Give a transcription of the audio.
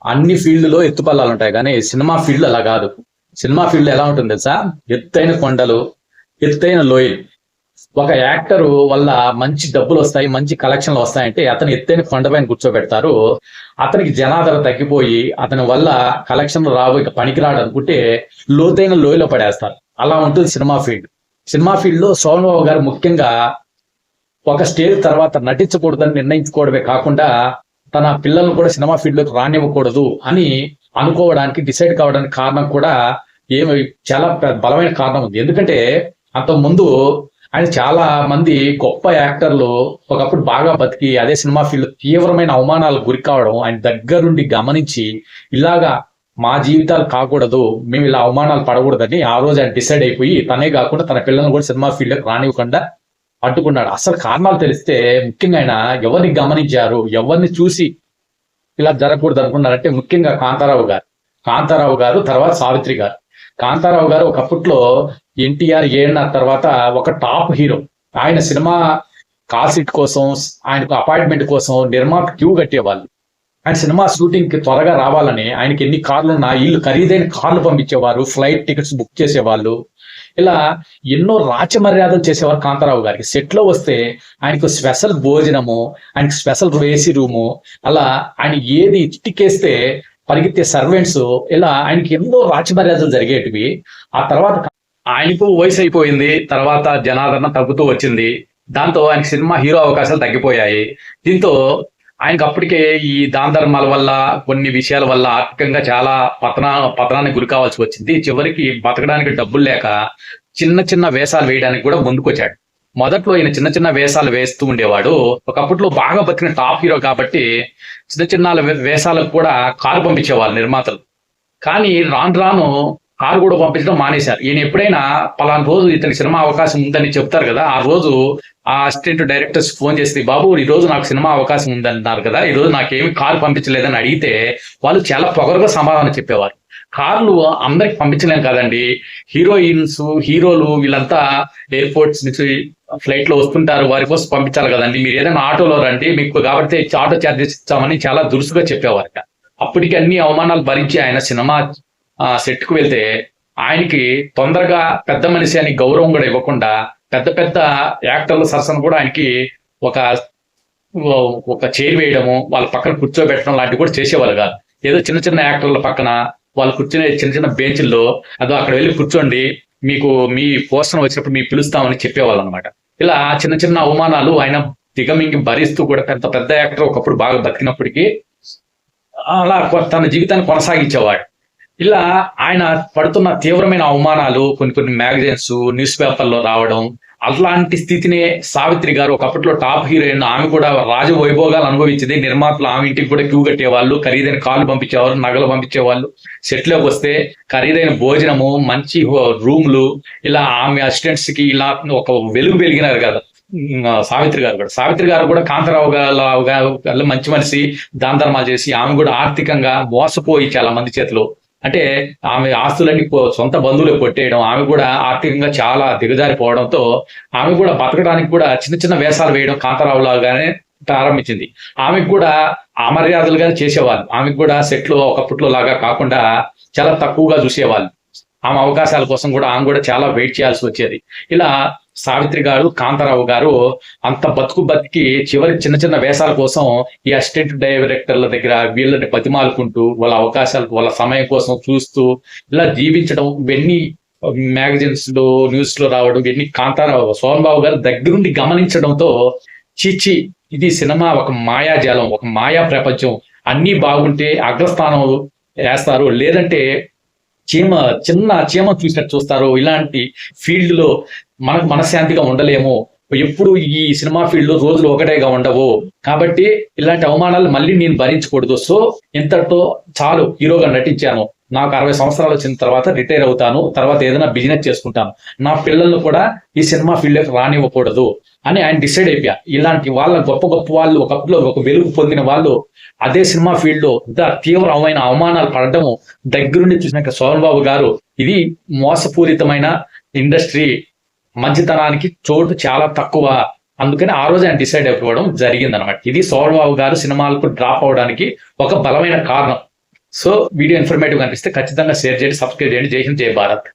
అన్ని ఫీల్డ్లో ఎత్తుపల్లాలు ఉంటాయి, కానీ సినిమా ఫీల్డ్ అలా కాదు. సినిమా ఫీల్డ్ ఎలా ఉంటుంది తెలుసా? ఎత్తైన కొండలు, ఎత్తైన లోయలు. ఒక యాక్టర్ వల్ల మంచి డబ్బులు వస్తాయి, మంచి కలెక్షన్లు వస్తాయంటే అతను ఎత్తైన కొండపైన కూర్చోబెడతారు. అతనికి జనాదరణ తగ్గిపోయి అతని వల్ల కలెక్షన్లు రావు, ఇక పనికిరాడు అనుకుంటే లోతైన లోయలో పడేస్తారు. అలా ఉంటుంది సినిమా ఫీల్డ్. సినిమా ఫీల్డ్ లో సోమన్ బాబు గారు ముఖ్యంగా ఒక స్టేజ్ తర్వాత నటించకూడదని నిర్ణయించుకోవడమే కాకుండా తన పిల్లలను కూడా సినిమా ఫీల్డ్ లోకి రానివ్వకూడదు అని అనుకోవడానికి, డిసైడ్ కావడానికి కారణం కూడా ఏమి చాలా బలమైన కారణం ఉంది. ఎందుకంటే అంత ముందు ఆయన చాలా మంది గొప్ప యాక్టర్లు ఒకప్పుడు బాగా బతికి అదే సినిమా ఫీల్డ్ తీవ్రమైన అవమానాలకు గురి కావడం ఆయన దగ్గరుండి గమనించి, ఇలాగా మా జీవితాలు కాకూడదు, మేము ఇలా అవమానాలు పడకూడదని ఆ రోజు ఆయన డిసైడ్ అయిపోయి తనే కాకుండా తన పిల్లలను కూడా సినిమా ఫీల్డ్ లోకి రానివ్వకుండా అడ్డుకున్నాడు. అసలు కారణాలు తెలిస్తే ముఖ్యంగా ఆయన ఎవరిని గమనించారు, ఎవరిని చూసి ఇలా జరగకూడదు అనుకున్నారంటే ముఖ్యంగా కాంతారావు గారు తర్వాత సావిత్రి గారు. కాంతారావు గారు ఒకప్పట్లో ఎన్టీఆర్ ఏఎన్ఆర్ తర్వాత ఒక టాప్ హీరో. ఆయన సినిమా కాల్సీట్ కోసం, ఆయనకు అపాయింట్మెంట్ కోసం నిర్మాత క్యూ కట్టేవాళ్ళు. ఆయన సినిమా షూటింగ్ కి త్వరగా రావాలని ఆయనకి ఎన్ని కార్లు ఉన్నా ఇల్లు ఖరీదైన కార్లు పంపించేవారు, ఫ్లైట్ టికెట్స్ బుక్ చేసేవాళ్ళు. ఇలా ఎన్నో రాచమర్యాదలు చేసేవారు కాంతారావు గారికి. సెట్ లో వస్తే ఆయనకు స్పెషల్ భోజనము, ఆయనకు స్పెషల్ ఏసీ రూము, అలా ఆయన ఏది చిటికేస్తే పరిగెత్తే సర్వెంట్స్, ఇలా ఆయనకి ఎన్నో రాచమర్యాదలు జరిగేటివి. ఆ తర్వాత ఆయనకు వయసు అయిపోయింది, తర్వాత జనాదరణ తగ్గుతూ వచ్చింది. దాంతో ఆయన సినిమా హీరో అవకాశాలు తగ్గిపోయాయి. దీంతో ఆయనకు అప్పటికే ఈ దాన ధర్మాల వల్ల, కొన్ని విషయాల వల్ల ఆర్థికంగా చాలా పతనానికి గురి కావాల్సి వచ్చింది. చివరికి బతకడానికి డబ్బులు లేక చిన్న చిన్న వేషాలు వేయడానికి కూడా ముందుకొచ్చాడు. మొదట్లో ఈయన చిన్న చిన్న వేషాలు వేస్తూ ఉండేవాడు. ఒకప్పట్లో బాగా బతికిన టాప్ హీరో కాబట్టి చిన్న చిన్న వేషాలకు కూడా కారు పంపించేవాళ్ళు నిర్మాతలు. కానీ రాను రాను కారు కూడా పంపించడం మానేశారు. ఈయన ఎప్పుడైనా పలానా రోజు ఇతనికి సినిమా అవకాశం ఉందని చెప్తారు కదా, ఆ రోజు ఆ అసిస్టెంట్ డైరెక్టర్స్ ఫోన్ చేసి, బాబు ఈ రోజు నాకు సినిమా అవకాశం ఉందన్నారు కదా, ఈ రోజు నాకేమి కారు పంపించలేదని అడిగితే వాళ్ళు చాలా పొగరుగా సమాధానం చెప్పేవారు. కార్లు అందరికి పంపించలేం కదండి, హీరోయిన్స్ హీరోలు వీళ్ళంతా ఎయిర్పోర్ట్స్ నుంచి ఫ్లైట్ లో వస్తుంటారు, వారి కోసం పంపించాలి కదండి, మీరు ఏదైనా ఆటోలో రండి, మీకు కాబట్టి ఆటో ఛార్జెస్ ఇస్తామని చాలా దురుసుగా చెప్పేవారు. అప్పటికి అన్ని అవమానాలు భరించి ఆయన సినిమా సెట్ కు వెళ్తే ఆయనకి తొందరగా పెద్ద మనిషి అని గౌరవం కూడా ఇవ్వకుండా పెద్ద పెద్ద యాక్టర్ల సరసన కూడా ఆయనకి ఒక ఒక చైర్ వేయడము, వాళ్ళ పక్కన కూర్చోబెట్టడం లాంటివి కూడా చేసేవాళ్ళు కాదు. ఏదో చిన్న చిన్న యాక్టర్ల పక్కన వాళ్ళు కూర్చునే చిన్న చిన్న బెంచ్ల్లో అదో అక్కడ వెళ్ళి కూర్చోండి, మీకు మీ పోస్టర్ వచ్చినప్పుడు మీకు పిలుస్తామని చెప్పేవాళ్ళు అనమాట. ఇలా చిన్న చిన్న అవమానాలు ఆయన దిగమింగి భరిస్తూ కూడా పెద్ద పెద్ద యాక్టర్ ఒకప్పుడు బాగా బతికినప్పటికీ అలా తన జీవితాన్ని కొనసాగించేవాడు. ఇలా ఆయన పడుతున్న తీవ్రమైన అవమానాలు కొన్ని మ్యాగజైన్స్, న్యూస్ పేపర్లో రావడం, అలాంటి స్థితినే సావిత్రి గారు ఒకప్పట్లో టాప్ హీరోయిన్, ఆమె కూడా రాజవైభోగాలు అనుభవించింది. నిర్మాతలు ఆమె ఇంటికి కూడా క్యూ కట్టేవాళ్ళు, ఖరీదైన కార్లు పంపించేవాళ్ళు, నగలు పంపించేవాళ్ళు. సెట్లోకి వస్తే ఖరీదైన భోజనము, మంచి రూమ్లు, ఇలా ఆమె అసిస్టెంట్స్ కి ఇలా ఒక వెలుగు వెలిగినారు కదా సావిత్రి గారు కూడా కాంతారావు గారు మంచి మనిషి, దాన ధర్మాలు చేసి ఆమె కూడా ఆర్థికంగా మోసపోయి చాలా మంది చేతిలో, అంటే ఆమె ఆస్తులన్నీ సొంత బంధువులు కొట్టేయడం, ఆమె కూడా ఆర్థికంగా చాలా దిగజారిపోవడంతో ఆమె కూడా బతకడానికి కూడా చిన్న చిన్న వేషాలు వేయడం కాంతారావు లాగానే ప్రారంభించింది. ఆమెకు కూడా అమర్యాదలుగానే చేసేవాళ్ళు. ఆమెకు కూడా సెట్లో ఒకప్పట్లో లాగా కాకుండా చాలా తక్కువగా చూసేవాళ్ళు. ఆమె అవకాశాల కోసం కూడా ఆమె కూడా చాలా వెయిట్ చేయాల్సి వచ్చేది. ఇలా సావిత్రి గారు, కాంతారావు గారు అంత బతికి చివరి చిన్న చిన్న వేషాల కోసం ఈ అసిస్టెంట్ డైరెక్టర్ల దగ్గర వీళ్ళని బతిమాలుకుంటూ వాళ్ళ అవకాశాలు, వాళ్ళ సమయం కోసం చూస్తూ ఇలా జీవించడం, ఇవన్నీ మ్యాగజైన్స్ లో, న్యూస్ లో రావడం, ఇవన్నీ సోమన్ బాబు గారు దగ్గరుండి గమనించడంతో చీచి ఇది సినిమా ఒక మాయాజాలం, ఒక మాయా ప్రపంచం, అన్ని బాగుంటే అగ్రస్థానం వేస్తారు, లేదంటే చిన్న చీమ చూసినట్టు చూస్తారు, ఇలాంటి ఫీల్డ్ లో మనకు మనశ్శాంతిగా ఉండలేము, ఎప్పుడు ఈ సినిమా ఫీల్డ్ లో రోజులు ఒకటేగా ఉండవు, కాబట్టి ఇలాంటి అవమానాలు మళ్ళీ నేను భరించకూడదు, సో ఇంతటితో చాలు, హీరోగా నటించాను, నాకు 60 సంవత్సరాలు వచ్చిన తర్వాత రిటైర్ అవుతాను, తర్వాత ఏదైనా బిజినెస్ చేసుకుంటాను, నా పిల్లలను కూడా ఈ సినిమా ఫీల్డ్ లోకి రానివ్వకూడదు అని ఆయన డిసైడ్ అయిపోయారు. ఇలాంటి వాళ్ళ గొప్ప వాళ్ళు ఒకప్పుడు ఒక వెలుగు పొందిన వాళ్ళు అదే సినిమా ఫీల్డ్ లో తీవ్రమైన అవమానాలు పడటము దగ్గరుండి చూసినాక సోమన్ బాబు గారు ఇది మోసపూరితమైన ఇండస్ట్రీ, మంచితనానికి చోటు చాలా తక్కువ, అందుకని ఆ రోజు ఆయన డిసైడ్ అయిపోవడం జరిగింది అనమాట. ఇది సోమన్ బాబు గారు సినిమాలకు డ్రాప్ అవడానికి ఒక బలమైన కారణం. సో వీడియో ఇన్ఫర్మేటివ్ అనిపిస్తే ఖచ్చితంగా షేర్ చేయండి, సబ్స్క్రైబ్ చేయండి. జై హింద్, జై భారత్.